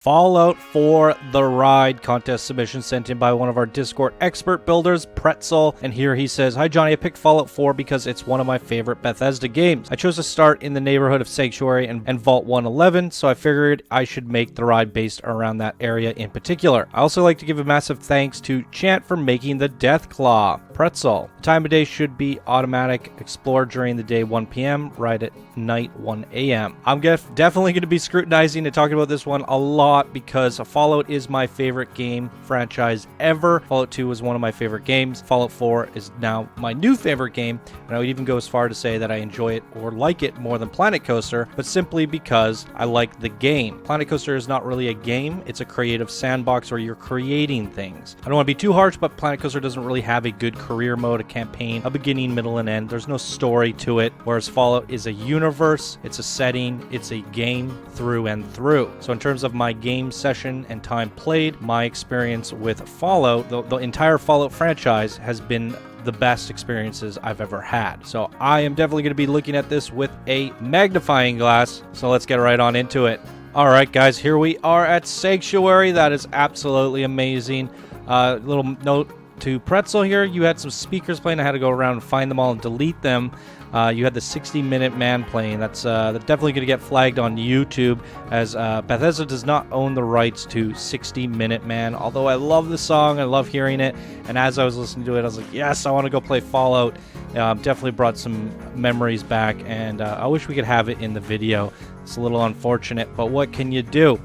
Fallout 4 The Ride contest submission sent in by one of our Discord expert builders, PretzL, and here he says, "Hi Johnny, I picked Fallout 4 because it's one of my favorite Bethesda games. I chose to start in the neighborhood of Sanctuary and Vault 111, so I figured I should make The Ride based around that area in particular. I also like to give a massive thanks to Chant for making the Deathclaw. PretzL. The time of day should be automatic. Explore during the day 1 p.m., ride at night 1 a.m. I'm definitely going to be scrutinizing and talking about this one a lot because Fallout is my favorite game franchise ever. Fallout 2 was one of my favorite games. Fallout 4 is now my new favorite game, and I would even go as far to say that I enjoy it or like it more than Planet Coaster, but simply because I like the game. Planet Coaster is not really a game. It's a creative sandbox where you're creating things. I don't want to be too harsh, but Planet Coaster doesn't really have a good career mode, a campaign, a beginning, middle, and end. There's no story to it, whereas Fallout is a universe, it's a setting, it's a game through and through. So in terms of my game session and time played, my experience with Fallout, the entire Fallout franchise has been the best experiences I've ever had. So I am definitely going to be looking at this with a magnifying glass. So let's get right on into it. All right, guys, here we are at Sanctuary. That is absolutely amazing. Little note to PretzL here, you had some speakers playing. I had to go around and find them all and delete them. You had the 60-minute man playing. That's definitely going to get flagged on YouTube, as Bethesda does not own the rights to 60-minute man, although I love the song, I love hearing it, and as I was listening to it, I was like, yes, I want to go play Fallout. Definitely brought some memories back, and I wish we could have it in the video. It's a little unfortunate, but what can you do?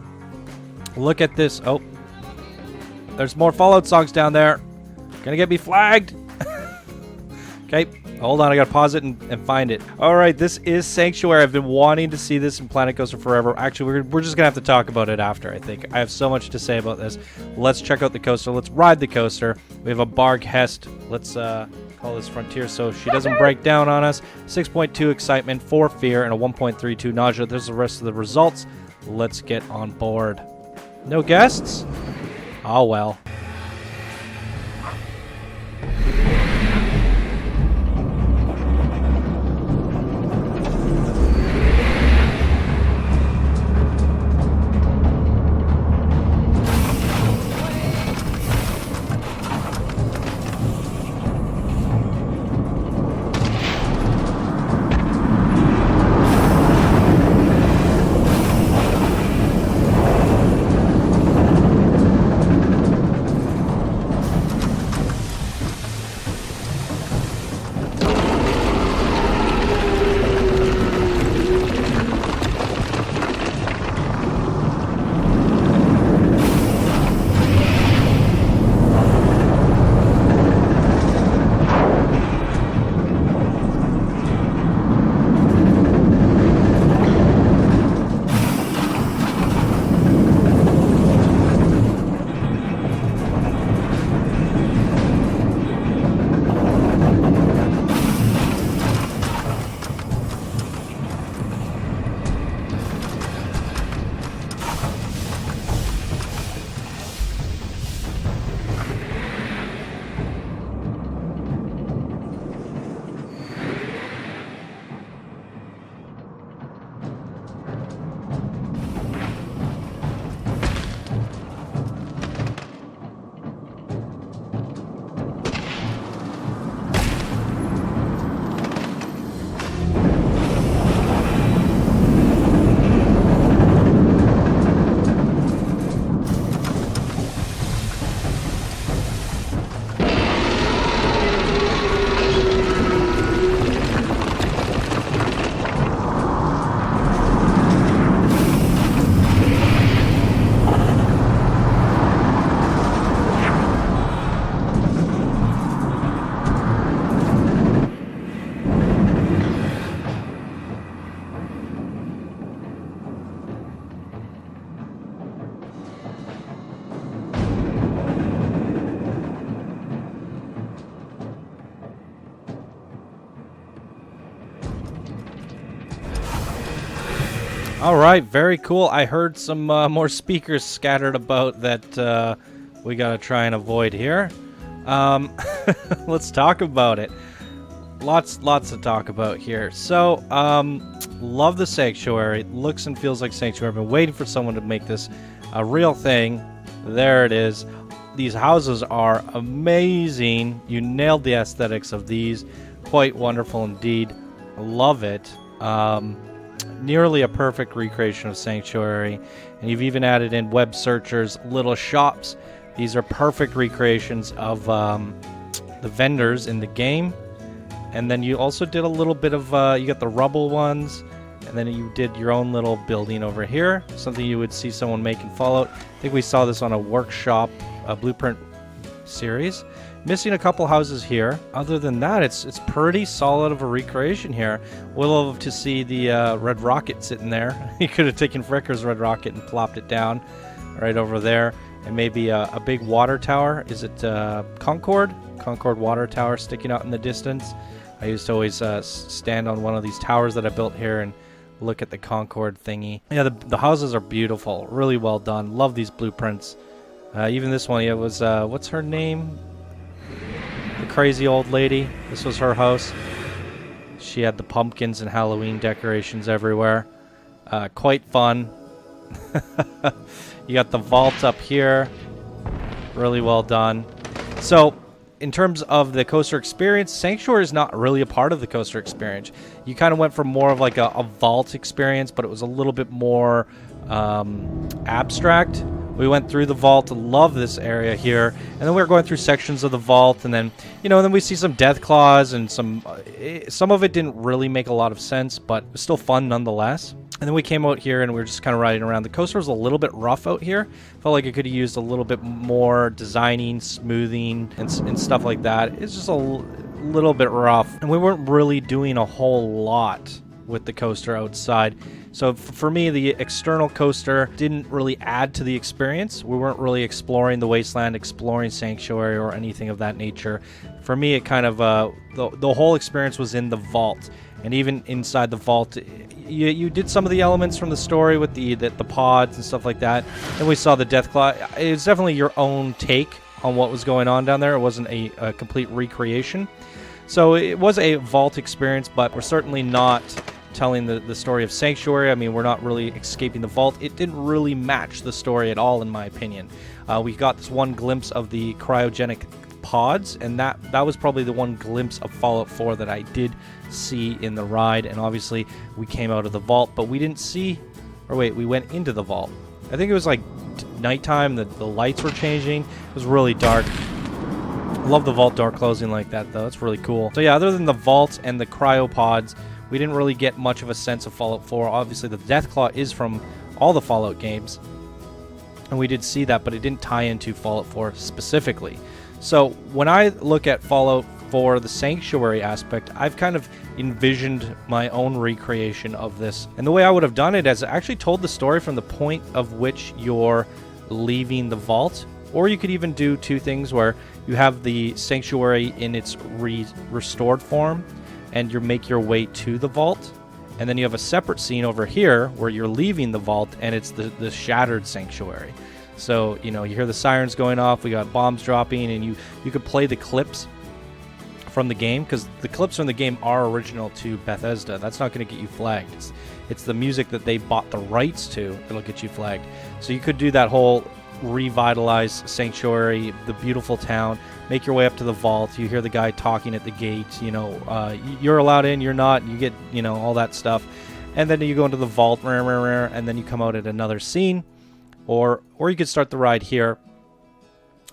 Look at this. Oh, there's more Fallout songs down there. Gonna get me flagged. Okay, hold on, I gotta pause it and find it. All right, this is Sanctuary. I've been wanting to see this in Planet Coaster forever. Actually, we're just gonna have to talk about it after, I think. I have so much to say about this. Let's check out the coaster. Let's ride the coaster. We have a Barg Hest. Let's call this Frontier so she doesn't break down on us. 6.2 excitement, 4 fear, and a 1.32 nausea. There's the rest of the results. Let's get on board. No guests? Oh well. All right, very cool. I heard some more speakers scattered about that we gotta try and avoid here. Let's talk about it. Lots to talk about here. So, love the Sanctuary. Looks and feels like Sanctuary. I've been waiting for someone to make this a real thing. There it is. These houses are amazing. You nailed the aesthetics of these. Quite wonderful indeed. Love it. Nearly a perfect recreation of Sanctuary. And you've even added in web searchers, little shops. These are perfect recreations of the vendors in the game. And then you also did a little bit of, you got the rubble ones. And then you did your own little building over here. Something you would see someone make in Fallout. I think we saw this on a workshop, a blueprint series. Missing a couple houses here. Other than that, it's pretty solid of a recreation here. We'll love to see the red rocket sitting there. You could have taken Fricker's red rocket and plopped it down right over there. And maybe a big water tower. Is it Concord? Concord water tower sticking out in the distance. I used to always stand on one of these towers that I built here and look at the Concord thingy. Yeah, the houses are beautiful. Really well done. Love these blueprints. Even this one, it was, what's her name? The crazy old lady. This was her house. She had the pumpkins and Halloween decorations everywhere. Quite fun. You got the vault up here. Really well done. So, in terms of the coaster experience, Sanctuary is not really a part of the coaster experience. You kind of went for more of like a vault experience, but it was a little bit more abstract. We went through the vault. Love this area here. And then we were going through sections of the vault, and then, you know, then we see some death claws and some of it didn't really make a lot of sense, but it was still fun nonetheless. And then we came out here and we were just kind of riding around. The coaster was a little bit rough out here. Felt like it could have used a little bit more designing, smoothing, and stuff like that. It's just a little bit rough. And we weren't really doing a whole lot with the coaster outside. So for me, the external coaster didn't really add to the experience. We weren't really exploring the wasteland, exploring Sanctuary, or anything of that nature. For me, it kind of, the whole experience was in the vault. And even inside the vault, you did some of the elements from the story with the pods and stuff like that. And we saw the Deathclaw. It was definitely your own take on what was going on down there. It wasn't a complete recreation. So it was a vault experience, but we're certainly not telling the story of Sanctuary. I mean, we're not really escaping the vault. It didn't really match the story at all, in my opinion. We got this one glimpse of the cryogenic pods, and that was probably the one glimpse of Fallout 4 that I did see in the ride. And obviously we came out of the vault, but we didn't see, or wait, we went into the vault. I think it was like nighttime. The lights were changing. It was really dark. I love the vault door closing like that, though. It's really cool. So yeah, other than the vault and the cryopods, we didn't really get much of a sense of Fallout 4. Obviously the Deathclaw is from all the Fallout games, and we did see that, but it didn't tie into Fallout 4 specifically. So when I look at Fallout 4, the Sanctuary aspect, I've kind of envisioned my own recreation of this. And the way I would have done it is actually told the story from the point of which you're leaving the vault. Or you could even do two things where you have the Sanctuary in its restored form, and you make your way to the vault. And then you have a separate scene over here where you're leaving the vault, and it's the shattered Sanctuary. So, you know, you hear the sirens going off, we got bombs dropping, and you could play the clips from the game, because the clips from the game are original to Bethesda. That's not going to get you flagged. It's the music that they bought the rights to that'll get you flagged. So you could do that whole revitalize Sanctuary, the beautiful town, make your way up to the vault. You hear the guy talking at the gate, you know, you're allowed in, you're not, you get, you know, all that stuff. And then you go into the vault, and then you come out at another scene. Or you could start the ride here,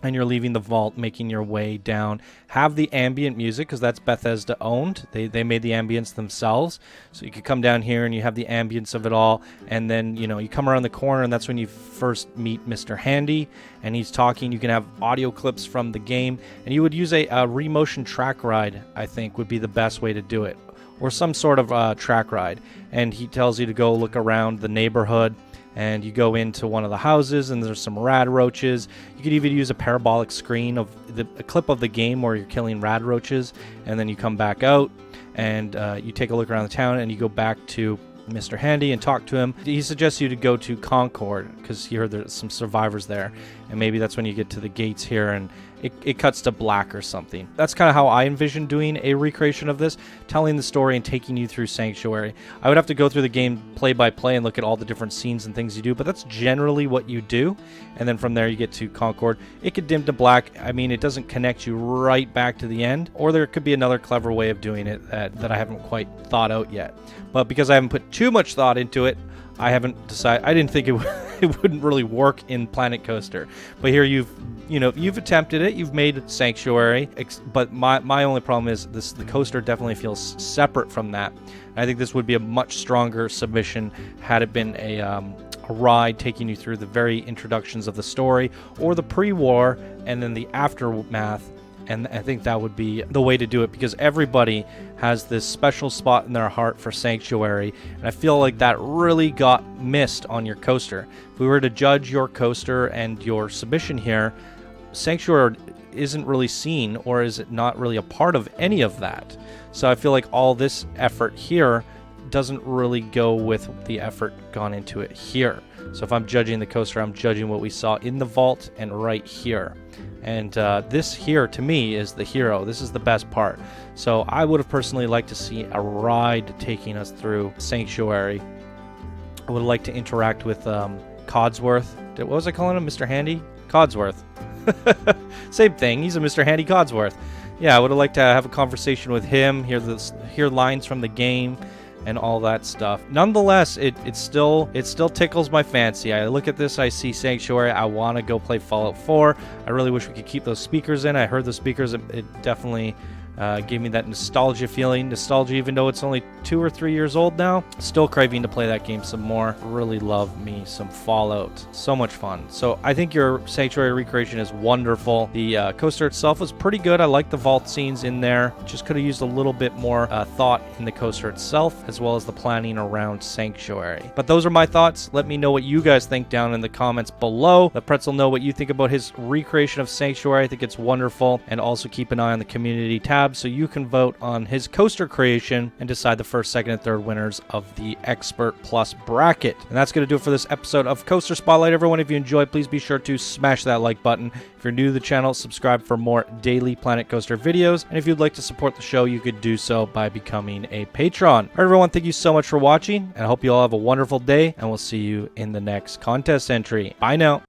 and you're leaving the vault, making your way down. Have the ambient music, because that's Bethesda owned. They made the ambience themselves. So you could come down here and you have the ambience of it all. And then, you know, you come around the corner, and that's when you first meet Mr. Handy, and he's talking. You can have audio clips from the game, and you would use a remotion track ride, I think, would be the best way to do it. Or some sort of track ride. And he tells you to go look around the neighborhood. And you go into one of the houses, and there's some rad roaches. You could even use a parabolic screen of a clip of the game where you're killing rad roaches, and then you come back out, and you take a look around the town, and you go back to Mr. Handy and talk to him. He suggests you to go to Concord, because he heard there's some survivors there, and maybe that's when you get to the gates here, it cuts to black or something. That's kind of how I envision doing a recreation of this, telling the story and taking you through Sanctuary. I would have to go through the game play by play and look at all the different scenes and things you do, but that's generally what you do. And then from there you get to Concord. It could dim to black. I mean, it doesn't connect you right back to the end, or there could be another clever way of doing it that I haven't quite thought out yet. But because I haven't put too much thought into it, I haven't decided. I didn't think it wouldn't really work in Planet Coaster, but here you've attempted it. You've made Sanctuary, but my only problem is the coaster definitely feels separate from that. And I think this would be a much stronger submission had it been a ride taking you through the very introductions of the story, or the pre-war and then the aftermath. And I think that would be the way to do it, because everybody has this special spot in their heart for Sanctuary, and I feel like that really got missed on your coaster. If we were to judge your coaster and your submission here, Sanctuary isn't really seen, or is it not really a part of any of that. So I feel like all this effort here doesn't really go with the effort gone into it here. So if I'm judging the coaster, I'm judging what we saw in the vault and right here. And this here, to me, is the hero. This is the best part. So I would have personally liked to see a ride taking us through Sanctuary. I would have liked to interact with Codsworth. What was I calling him? Mr. Handy? Codsworth. Same thing. He's a Mr. Handy Codsworth. Yeah, I would have liked to have a conversation with him, hear lines from the game, and all that stuff. Nonetheless, it still tickles my fancy. I look at this, I see Sanctuary, I want to go play Fallout 4. I really wish we could keep those speakers in. I heard the speakers, it definitely gave me that nostalgia feeling. Nostalgia, even though it's only 2 or 3 years old now. Still craving to play that game some more. Really love me some Fallout. So much fun. So I think your Sanctuary recreation is wonderful. The coaster itself was pretty good. I like the vault scenes in there. Just could have used a little bit more thought in the coaster itself, as well as the planning around Sanctuary. But those are my thoughts. Let me know what you guys think down in the comments below. Let PretzL know what you think about his recreation of Sanctuary. I think it's wonderful. And also keep an eye on the community tab so you can vote on his coaster creation and decide the first, second, and third winners of the Expert Plus bracket. And that's going to do it for this episode of Coaster Spotlight. Everyone, if you enjoyed, please be sure to smash that like button. If you're new to the channel, subscribe for more daily Planet Coaster videos. And if you'd like to support the show, you could do so by becoming a patron. All right, everyone, thank you so much for watching, and I hope you all have a wonderful day, and we'll see you in the next contest entry. Bye now.